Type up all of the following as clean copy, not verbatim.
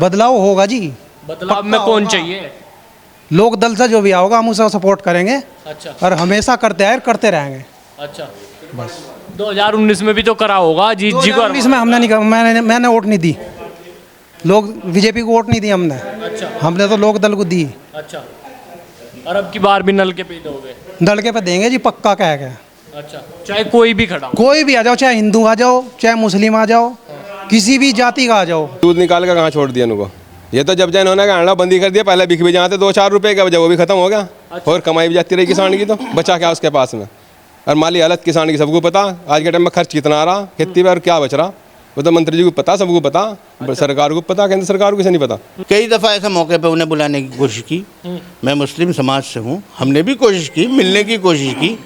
बदलाव होगा जी। बदलाव में कौन चाहिए? लोक दल से जो भी आओगा हम उसे सपोर्ट करेंगे अच्छा और हमेशा करते आए करते रहेंगे। अच्छा, बस 2019 में भी तो करा होगा जीत जी को। 2019 में हमने नहीं मैंने वोट नहीं दी। लोग बीजेपी को वोट नहीं दी हमने। अच्छा हमने तो लोक दल को दी। अच्छा, और अब की बार भी नलके पे दोगे? दलके पे देंगे जी, पक्का कह के। अच्छा, चाहे कोई भी खड़ा हो? कोई भी आ जाओ, चाहे हिंदू आ जाओ, चाहे मुस्लिम आ जाओ, किसी भी जाति का आ जाओ। दूध निकाल कर कहाँ छोड़ दिया इनको। ये तो जब इन्होंने गाड़ा बंदी कर दिया, पहले बिक भी जाते 2-4 रुपए का, वो भी खत्म हो गया। और कमाई भी जाती रही किसान की, तो बचा क्या उसके पास में। और माली हालत किसान की सबको पता, आज के टाइम में खर्च कितना आ रहा खेती में और क्या बच रहा, वो तो मंत्री जी को पता, सबको पता। सरकार को पता, केंद्र सरकार को किसे नहीं पता। कई दफ़ा ऐसे मौके पे उन्हें बुलाने की कोशिश की। मैं मुस्लिम समाज से हूँ, हमने भी कोशिश की, मिलने की कोशिश की,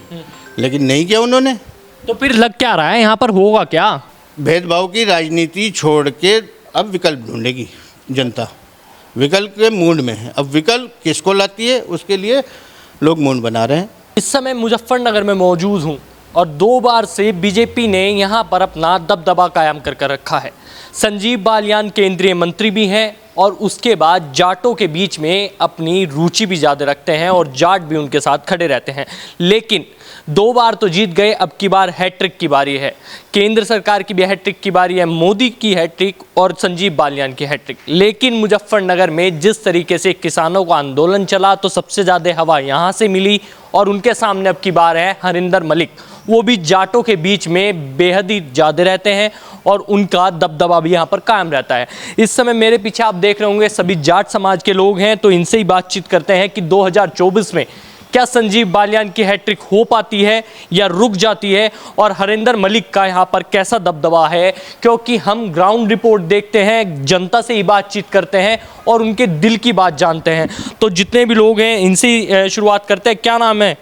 लेकिन नहीं किया उन्होंने। तो फिर लग क्या रहा है यहाँ पर, होगा क्या? भेदभाव की राजनीति छोड़ के अब विकल्प ढूंढेगी जनता। विकल्प के मूड में है, अब विकल्प किसको लाती है उसके लिए लोग मूड बना रहे हैं। इस समय मुजफ्फरनगर में मौजूद हूँ और 2 बार से बीजेपी ने यहाँ पर अपना दबदबा कायम कर रखा है। संजीव बालियान केंद्रीय मंत्री भी हैं और उसके बाद जाटों के बीच में अपनी रुचि भी ज़्यादा रखते हैं और जाट भी उनके साथ खड़े रहते हैं। लेकिन 2 बार तो जीत गए, अब की बार हैट्रिक की बारी है। केंद्र सरकार की भी हैट्रिक की बारी है, मोदी की हैट्रिक और संजीव बालियान की हैट्रिक। लेकिन मुजफ्फरनगर में जिस तरीके से किसानों का आंदोलन चला, तो सबसे ज़्यादा हवा यहाँ से मिली और उनके सामने अब की बार है हरिंदर मलिक। वो भी जाटों के बीच में बेहद ही ज़्यादा रहते हैं और उनका दबदबा भी यहाँ पर कायम रहता है। इस समय मेरे पीछे आप देख रहे होंगे सभी जाट समाज के लोग हैं, तो इनसे ही बातचीत करते हैं कि 2024 में क्या संजीव बालियान की हैट्रिक हो पाती है या रुक जाती है, और हरिंदर मलिक का यहाँ पर कैसा दबदबा है। क्योंकि हम ग्राउंड रिपोर्ट देखते हैं, जनता से ही बातचीत करते हैं और उनके दिल की बात जानते हैं। तो जितने भी लोग हैं इनसे ही शुरुआत करते हैं। क्या नाम है?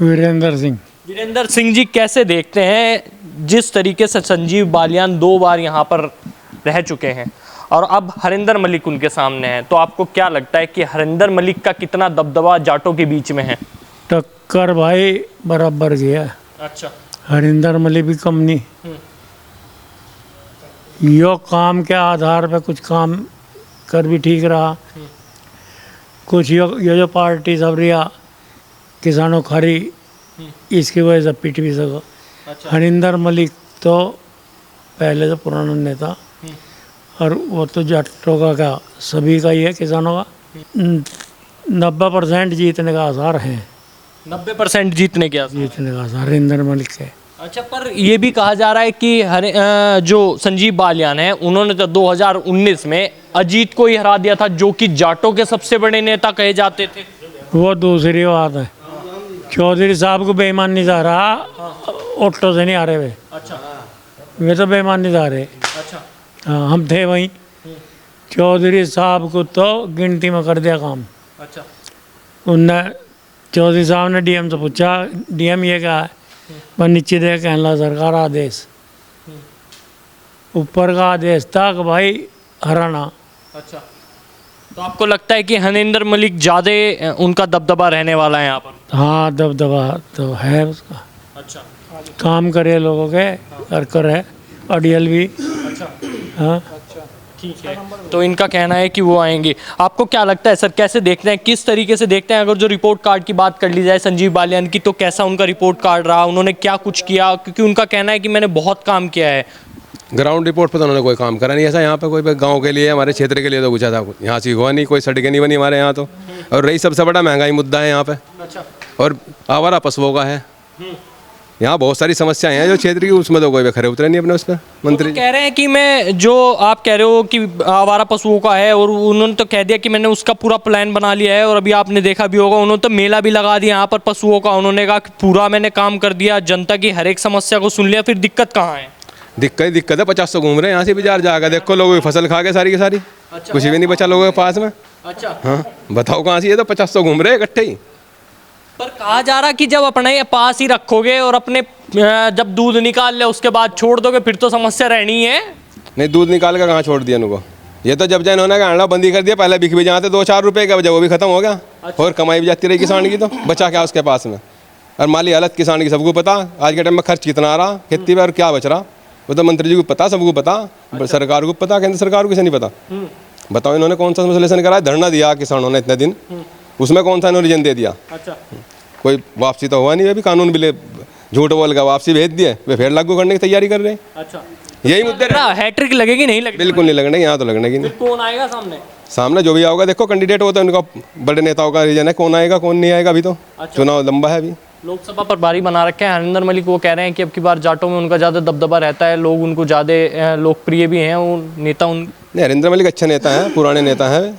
वीरेंद्र सिंह। वीरेंद्र सिंह जी, कैसे देखते हैं जिस तरीके से संजीव बालियान 2 बार यहाँ पर रह चुके हैं और अब हरिंदर मलिक उनके सामने है, तो आपको क्या लगता है कि हरिंदर मलिक का कितना दबदबा जाटों के बीच में है? टक्कर भाई बराबर गया। अच्छा, हरिंदर मलिक भी कम नहीं। यो काम के आधार पे कुछ काम कर भी ठीक रहा, कुछ यो जो पार्टी सब रिया किसानों खरी, इसकी वजह से पिट भी सको। अच्छा। हरिंदर मलिक तो पहले से पुराना नेता और वो तो जाटों का क्या सभी का ही है, किसानों का 90% जीतने का आसार है। 90% जीतने के आसार। जीतने का आसार हरिंदर मलिक है। अच्छा, पर ये भी कहा जा रहा है कि जो संजीव बालियान है उन्होंने तो 2019 में अजीत को ही हरा दिया था, जो कि जाटों के सबसे बड़े नेता कहे जाते थे। वो दूसरी बात है। चौधरी साहब को बेईमान नहीं जा रहा, ऑटो से नहीं आ रहे वे। अच्छा वे तो बेईमान नहीं जा रहे। अच्छा, हाँ, हम थे वहीं। चौधरी साहब को तो गिनती में कर दिया काम। अच्छा, उनने चौधरी साहब ने डीएम से पूछा, डीएम ये क्या है, पर नीचे दे कहना सरकार आदेश, ऊपर का आदेश था कि भाई हराना। अच्छा, तो आपको लगता है कि हरिंदर मलिक ज़्यादा उनका दबदबा रहने वाला है यहाँ पर? हाँ, दबदबा तो है उसका। अच्छा, काम करे लोगों के और करे, अडियल भी। अच्छा, हाँ, ठीक है। तो इनका कहना है कि वो आएंगे। आपको क्या लगता है सर, कैसे देखते हैं, किस तरीके से देखते हैं? अगर जो रिपोर्ट कार्ड की बात कर ली जाए संजीव बालियान की, तो कैसा उनका रिपोर्ट कार्ड रहा, उन्होंने क्या कुछ किया? क्योंकि उनका कहना है कि मैंने बहुत काम किया है। ग्राउंड रिपोर्ट पर तो उन्होंने कोई काम करा नहीं ऐसा। यहाँ पे कोई गांव के लिए, हमारे क्षेत्र के लिए तो कुछ था, यहाँ से हुआ नहीं, कोई सड़कें नहीं बनी हमारे यहाँ तो। और रही सबसे बड़ा महंगाई मुद्दा है यहाँ पे। अच्छा, और आवारा पशुओं का है। यहाँ बहुत सारी समस्याएं हैं जो क्षेत्र की, उसमें तो कोई खरे उतरे नहीं अपने उस पर। मंत्री कह रहे हैं कि मैं, जो आप कह रहे हो कि आवारा पशुओं का है, और उन्होंने तो कह दिया कि मैंने उसका पूरा प्लान बना लिया है। और अभी आपने देखा भी होगा, उन्होंने तो मेला भी लगा दिया यहाँ पर पशुओं का। उन्होंने कहा कि पूरा मैंने काम कर दिया, जनता की हर एक समस्या को सुन लिया। फिर दिक्कत कहाँ है? दिक्कत है, 50 घूम रहे हैं यहाँ से बाजार जाकर। देखो लोगों की फसल खा के सारी की सारी। अच्छा, कुछ भी नहीं बचा लोगों के पास में। अच्छा, हाँ, बताओ कहाँ से, ये तो 50 घूम रहे हैं इकट्ठे ही। पर कहा जा रहा कि जब अपने पास ही रखोगे और अपने जब दूध निकाल ले उसके बाद छोड़ दोगे, फिर तो समस्या रहनी है। नहीं, दूध निकाल कर कहाँ छोड़ दिया उनको। ये तो जब इन्होंने गाड़ा बंदी कर दिया, पहले बिक भी जाते 2-4 रुपए का, वो भी खत्म हो गया। और कमाई भी जाती रही किसान की, तो बचा क्या उसके पास में। और माली हालत किसान की सबको पता, आज के टाइम में खर्च कितना आ रहा खेती में और क्या बच रहा, वो तो मंत्री जी को पता, सबको पता। सरकार को पता, केंद्र सरकार को किसे नहीं पता। बताओ इन्होंने कौन सा सोल्यूशन कराया? धरना दिया किसानों ने इतने दिन, उसमें कौन सा इन्होंने रीजन दे दिया? अच्छा, कोई वापसी तो हुआ नहीं अभी, कानून भी झूठ बोल कर वापसी भेज दिए, वे फिर लागू करने की तैयारी कर रहे हैं। अच्छा, यही मुद्दे रहे। हैट्रिक लगेगी नहीं लगेगी? बिल्कुल नहीं लगने, यहाँ तो लगने की नहीं। कौन आएगा सामने? सामने जो भी आओगा, देखो कैंडिडेट होता है उनका, बड़े नेताओं का रीजन है, कौन आएगा कौन नहीं आएगा। अभी तो चुनाव लंबा है अभी। लोकसभा पर बारी बना रखे हैं हरिंदर मलिक, वो कह रहे हैं कि अब की बार जाटों में उनका ज़्यादा दबदबा रहता है, लोग उनको ज़्यादा लोकप्रिय भी हैं, वो नेता उन नहीं, हरिंदर मलिक अच्छे नेता हैं, पुराने नेता हैं,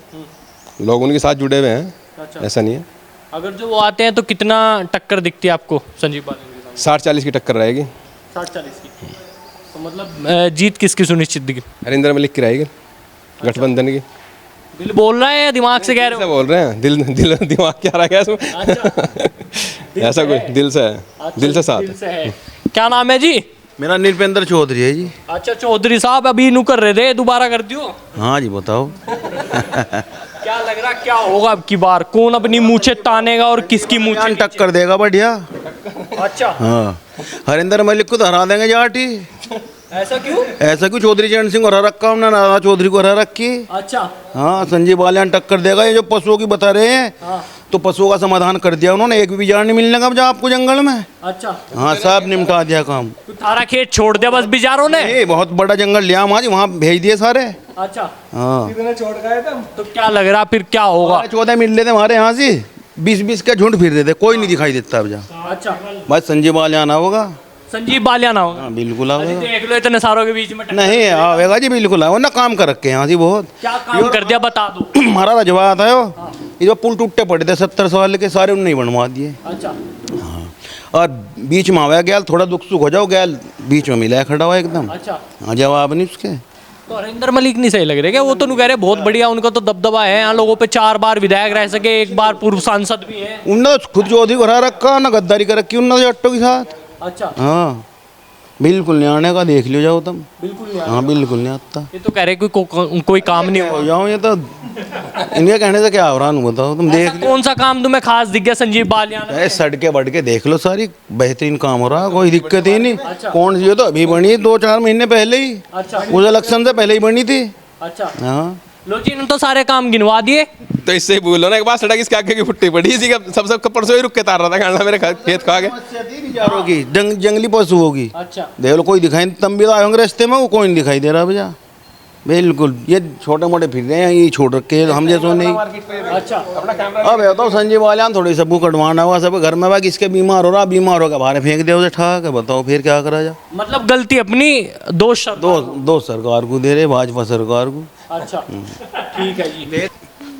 लोग उनके साथ जुड़े हुए हैं, ऐसा नहीं है। अगर जो वो आते हैं तो कितना टक्कर दिखती है आपको संजीव बालियान के साथ? 60-40 की टक्कर रहेगी। 60-40 की, तो मतलब जीत किसकी सुनिश्चित दिखी? हरिंदर मलिक की रहेगी, गठबंधन की। दिल बोल रहा है या दिमाग से कह रहे से हो? बोल रहे हैं, दिल दिमाग क्या रहा है इसमें? ऐसा कुछ दिल से है, दिल से साथ दिल से है। क्या नाम है जी? मेरा नीलपेंद्र चौधरी है जी। अच्छा चौधरी साहब, अभी नु कर रहे थे, दोबारा कर दियो। हाँ जी बताओ। क्या लग रहा क्या होगा अब की बार? कौन अपनी मूछे तानेगा और किसकी मूछे? टक्कर देगा बढ़िया। अच्छा, हाँ, हरिंदर मलिक को तो हरा देंगे जाटी। ऐसा क्यों? ऐसा क्यों? चौधरी चरण सिंह को हरा रखा हमने, नारा चौधरी को हरा रखी। अच्छा, हाँ, संजीव बालियान टक्कर देगा। ये जो पशुओं की बता रहे हैं, तो पशुओं का समाधान कर दिया उन्होंने, एक भी बिजार नहीं मिलने का आपको जंगल में। अच्छा, हाँ, सब निपटा दिया काम। तो सारा खेत छोड़ दिया बस बिजारों ने? ये बहुत बड़ा जंगल लिया वहाँ, वहाँ भेज दिए सारे। अच्छा, हाँ, तो क्या लग रहा फिर क्या होगा? 14 मिल रहे थे हमारे यहाँ से, 20-20 के झुंड फिर रहे थे, कोई नहीं दिखाई देता अब जहाँ। अच्छा, बस संजीव बालियान होगा। संजीव बालियान आओ। हाँ, बिल्कुल आवेगा। देख लो इतने सारों के बीच में नहीं आवेगा जी, बिल्कुल आवेगा ना। काम कर रखे हैं यहाँ जी बहुत। क्या काम कर दिया बता दो। हमारा रजवा था ये जो पुल टूटे पड़े थे 70 साल के, सारे उन्होंने ही बनवा दिए। अच्छा, और बीच में आया गैल, थोड़ा दुख सुख हो जाओ, गैल बीच में मिला है खड़ा हुआ एकदम। अच्छा, हाँ, जवाब नहीं उसके। तो हरिंदर मलिक नहीं सही लग रहे क्या? वो तो नु कह रहे बहुत बढ़िया, उनका तो दबदबा है यहाँ लोगों पे, 4 बार विधायक रह सके, 1 बार पूर्व सांसद भी है। उन्होंने खुद चौधरी को हरा रखा ना, गद्दारी कर रखी उन्होंने जट्टों के साथ। अच्छा, हाँ, बिल्कुल नहीं आने का, देख लियो जाओ तुम। बिल्कुल नहीं। हाँ, बिल्कुल नहीं आता। ये तो कह रहे कोई काम नहीं हो हुआ। जाओ, ये तो इनके कहने से क्या हो रहा है बताओ तुम। देख ऐसा कौन सा काम तुम्हें खास दिख गया संजीव बालियान? अरे सड़के बढ़ के देख लो, सारी बेहतरीन काम हो रहा है, कोई दिक्कत ही नहीं। कौन सी? ये तो अभी बनी है 2-4 महीने पहले ही, अच्छा, उस इलेक्शन से पहले ही बनी थी। अच्छा, हाँ, लो जी, इन्होंने तो सारे काम गिनवा दिए। तो इससे ही बोलो ना, एक बार सड़क इसके आगे की फुट्टी पड़ी, इसी का सब परसों ही रुक के तार रहा था, खाना मेरे खेत खा के। होगी जंगली पशु होगी। अच्छा, देख लो, कोई दिखाई नहीं, तम भी आए होंगे रास्ते में, वो कोई नहीं दिखाई दे रहा भैया। बिल्कुल, ये छोटे मोटे फिर रहे हैं, ये छोड़ रखे हैं हम जैसों नहीं। अच्छा, अब बताओ संजीव बालियान थोड़ी सबको कटवाना हुआ, सब घर में, बाकी इसके बीमार हो रहा, बीमार होकर बाहर फेंक दे उसे ठाक है, बताओ फिर क्या करा जा। मतलब गलती अपनी, दोष दो सरकार को दे रहे, भाजपा सरकार को। अच्छा, ठीक है जी।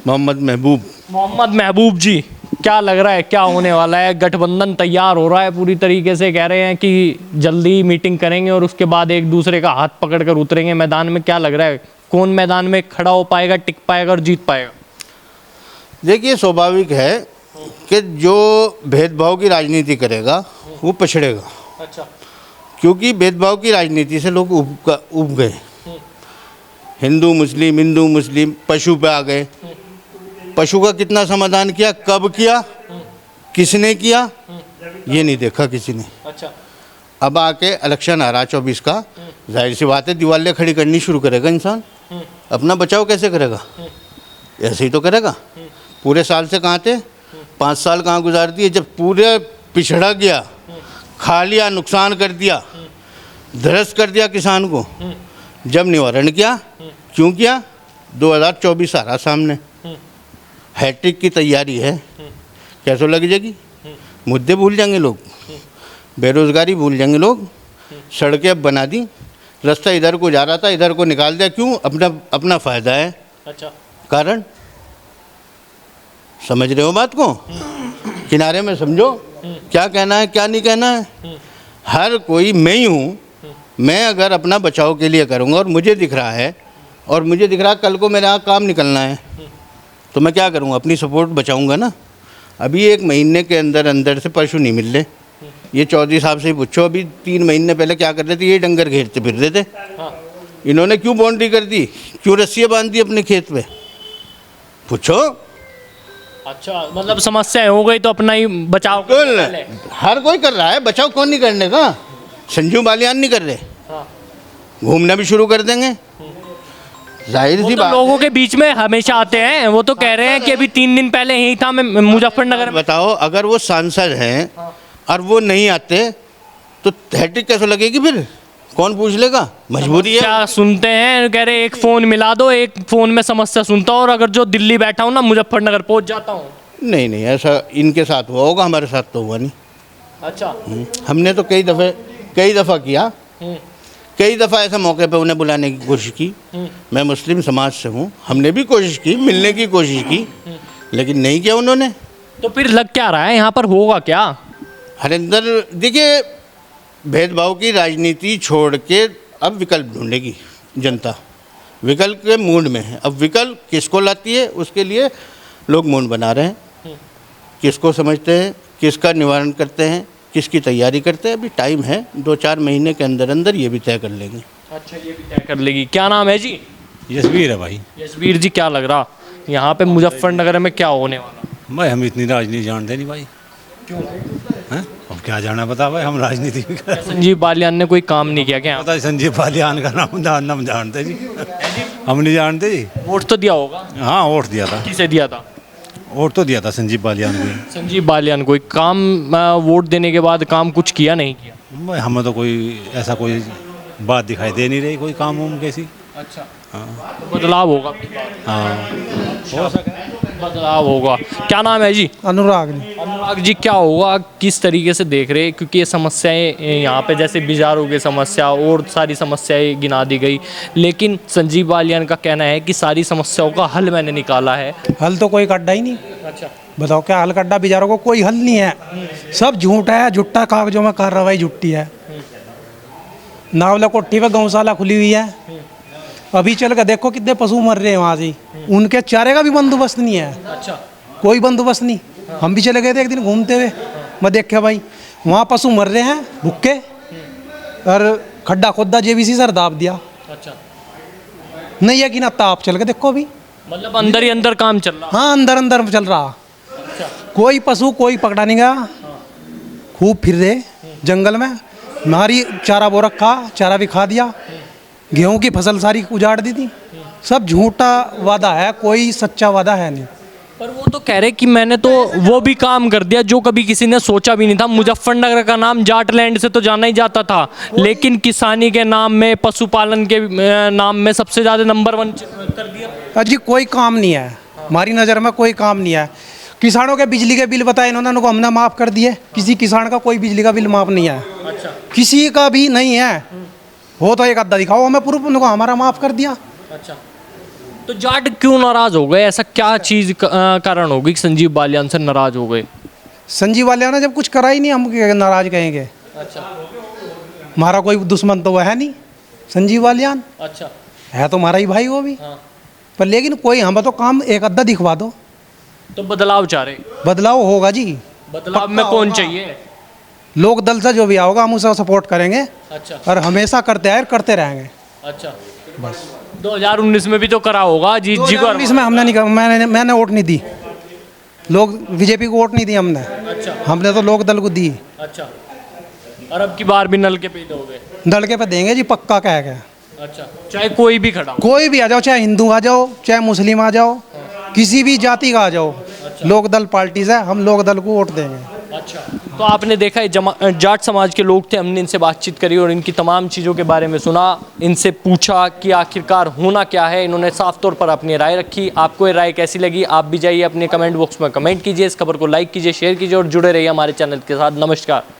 मोहम्मद महबूब। मोहम्मद महबूब जी, क्या लग रहा है क्या होने वाला है? गठबंधन तैयार हो रहा है पूरी तरीके से, कह रहे हैं कि जल्दी मीटिंग करेंगे और उसके बाद एक दूसरे का हाथ पकड़कर उतरेंगे मैदान में। क्या लग रहा है कौन मैदान में खड़ा हो पाएगा, टिक पाएगा और जीत पाएगा? देखिए, स्वाभाविक है कि जो भेदभाव की राजनीति करेगा वो पछड़ेगा। अच्छा, क्योंकि भेदभाव की राजनीति से लोग उब गए। हिंदू मुस्लिम पशु पे आ गए। पशु का कितना समाधान किया, कब किया, किसने किया, ये नहीं देखा किसी ने। अच्छा, अब आके इलेक्शन आ रहा 24 का, जाहिर सी बात है दीवारें खड़ी करनी शुरू करेगा इंसान। अपना बचाव कैसे करेगा? ऐसे ही तो करेगा। पूरे साल से कहाँ थे, 5 साल कहाँ गुजार दिए, जब पूरे पिछड़ा गया, खा लिया, नुकसान कर दिया, ध्वस्त कर दिया किसान को। जब निवारण किया, क्यों किया? 2024 आ रहा सामने, हैट्रिक की तैयारी है, कैसे लग जाएगी? मुद्दे भूल जाएंगे लोग, बेरोजगारी भूल जाएंगे लोग, सड़कें अब बना दी, रास्ता इधर को जा रहा था इधर को निकाल दिया। क्यों? अपना फ़ायदा है। अच्छा, कारण समझ रहे हो बात को? किनारे में समझो क्या कहना है क्या नहीं कहना है। हर कोई मैं ही हूँ, मैं अगर अपना बचाव के लिए करूँगा और मुझे दिख रहा है कल को मेरा काम निकलना है, तो मैं क्या करूँगा? अपनी सपोर्ट बचाऊँगा ना। अभी 1 महीने के अंदर से पशु नहीं मिल रहे। ये चौधरी साहब से ही पूछो, अभी 3 महीने पहले क्या कर रहे थे? ये डंगर घेरते फिर रहे थे। इन्होंने क्यों बाउंड्री कर दी, क्यों रस्सियाँ बांध दी अपने खेत पे? पूछो। अच्छा, मतलब समस्या हो गई तो अपना ही बचाव बिल्कुल, हर कोई कर रहा है, बचाव कौन नहीं करने का? संजीव बालियान नहीं कर रहे, घूमना भी शुरू कर देंगे। जाहिर वो सी तो बात लोगों के बीच में हमेशा आते हैं, वो तो कह रहे हैं कि अभी 3 दिन पहले यही था मैं मुजफ्फरनगर में। बताओ, अगर वो सांसद हैं और वो नहीं आते तो हैट्रिक कैसे लगेगी फिर? कौन पूछ लेगा? मजबूरी है। क्या सुनते हैं, कह रहे एक फ़ोन मिला दो, एक फ़ोन में समस्या सुनता हूँ और अगर जो दिल्ली बैठा हूँ ना मुजफ्फरनगर पहुँच जाता हूँ। नहीं नहीं, ऐसा इनके साथ हुआ होगा, हमारे साथ तो हुआ नहीं। अच्छा। हमने तो कई दफ़ा किया, कई दफ़ा ऐसे मौके पे उन्हें बुलाने की कोशिश की। मैं मुस्लिम समाज से हूँ, हमने भी कोशिश की, मिलने की कोशिश की, लेकिन नहीं किया उन्होंने। तो फिर लग क्या रहा है यहाँ पर, होगा क्या? हरिंदर देखिए, भेदभाव की राजनीति छोड़ के अब विकल्प ढूंढेगी जनता, विकल्प के मूड में है। अब विकल्प किसको लाती है उसके लिए लोग मूड बना रहे हैं, किसको समझते हैं, किसका निवारण करते हैं, किसकी तैयारी करते हैं। अभी टाइम है, 2-4 महीने के अंदर अंदर ये भी तय कर लेंगे। अच्छा, ये भी तय कर लेगी। क्या नाम है जी? यशवीर है भाई। यशवीर जी, क्या लग रहा यहाँ पे मुजफ्फरनगर में क्या होने वाला? भाई हम इतनी राजनीति जानते नहीं भाई। क्यों? हैं? अब क्या जाना बता भाई, हम राजनीति भी कर। संजीव बालियान ने कोई काम नहीं किया क्या? पता है संजीव बालियान का नाम जानते जी? हम नहीं जानते जी। वोट तो दिया होगा। हाँ, वोट दिया था। किसे दिया था? वोट तो दिया था संजीव बालियान को। संजीव बालियान को। काम वोट देने के बाद काम कुछ किया नहीं किया? भाई हमें तो कोई ऐसा कोई बात दिखाई दे नहीं रही, कोई काम वाम कैसी। अच्छा। हाँ तो बदलाव होगा। हाँ, हो सके बदलाव होगा। क्या नाम है जी? अनुराग जी। अनुराग जी, क्या होगा, किस तरीके से देख रहे हैं? क्योंकि ये समस्याएं यहाँ पे जैसे बिजारों की समस्या और सारी समस्याएं गिना दी गई, लेकिन संजीव बालियान का कहना है कि सारी समस्याओं का हल मैंने निकाला है। हल तो कोई कड्डा ही नहीं। अच्छा। बताओ क्या हल कड्डा? बेचारों को कोई हल नहीं है, सब झूठ है, झुट्टा कागजों में कार्रवाई झुट्टी है। नावला कोठी पे गौशाला खुली हुई है, अभी चल कर देखो कितने पशु मर रहे हैं वहाँ से, उनके चारे का भी बंदोबस्त नहीं है। अच्छा। कोई बंदोबस्त नहीं। हम भी चले गए थे एक दिन घूमते हुए, मैं देखा भाई वहाँ पशु मर रहे हैं भुक्के, और खड्डा खोदा जेबीसी सर दाब दिया। अच्छा, नहीं है कि ना ताप चल के देखो अभी, मतलब अंदर ही अंदर काम चल रहा। हाँ अंदर अंदर चल रहा। कोई पशु कोई पकड़ा नहीं गया, खूब फिर रहे जंगल में, हमारी चारा बो रखा, चारा भी खा दिया, गेहूं की फसल सारी उजाड़ दी थी। सब झूठा वादा है, कोई सच्चा वादा है नहीं। पर वो तो कह रहे कि मैंने तो वो भी काम कर दिया जो कभी किसी ने सोचा भी नहीं था। मुजफ्फरनगर का नाम जाटलैंड से तो जाना ही जाता था, लेकिन किसानी के नाम में, पशुपालन के नाम में सबसे ज़्यादा नंबर 1 कर दिया। अजी कोई काम नहीं है, हमारी नज़र में कोई काम नहीं है। किसानों के बिजली के बिल बताए इन्होंने, उनको हमने माफ़ कर दिए। किसी किसान का कोई बिजली का बिल माफ़ नहीं है। अच्छा। किसी का भी नहीं है। हो तो एक अद्धा दिखाओ हमें प्रूफ, उनको हमारा माफ़ कर दिया। अच्छा, तो जाट क्यों नाराज हो गए? ऐसा क्या चीज़ कारण होगी कि संजीव बालियान से नाराज हो गए? संजीव बालियान ने जब कुछ करा ही नहीं, हम नाराज कहेंगे। अच्छा। हमारा कोई दुश्मन तो वह है नहीं संजीव बालियान, अच्छा। है तो हमारा ही भाई वो भी। हाँ। पर लेकिन कोई हम तो काम एक अद्धा दिखवा दो, तो बदलाव चाह रहे। बदलाव होगा जी। बदलाव में कौन चाहिए? लोक दल से जो भी आओगा हम उसे सपोर्ट करेंगे, अच्छा। और हमेशा करते आए, करते रहेंगे। अच्छा, बस 2019 में भी तो करा होगा, जीत जी को। इसमें हमने नहीं, मैंने वोट नहीं दी, लोग बीजेपी को वोट नहीं दी हमने। अच्छा। हमने तो लोक दल को दी। अच्छा, और अब की बार भी नल के पे दोगे? दलके पे देंगे जी, पक्का कह के। अच्छा, चाहे कोई भी खड़ा हो। कोई भी आ जाओ, चाहे हिंदू आ जाओ, चाहे मुस्लिम आ जाओ, किसी भी जाति का आ जाओ, लोक दल पार्टी से हम लोक दल को वोट देंगे। अच्छा, तो आपने देखा है जाट समाज के लोग थे, हमने इनसे बातचीत करी और इनकी तमाम चीज़ों के बारे में सुना, इनसे पूछा कि आखिरकार होना क्या है। इन्होंने साफ तौर पर अपनी राय रखी। आपको ये राय कैसी लगी? आप भी जाइए अपने कमेंट बॉक्स में कमेंट कीजिए, इस खबर को लाइक कीजिए, शेयर कीजिए और जुड़े रहिए हमारे चैनल के साथ। नमस्कार।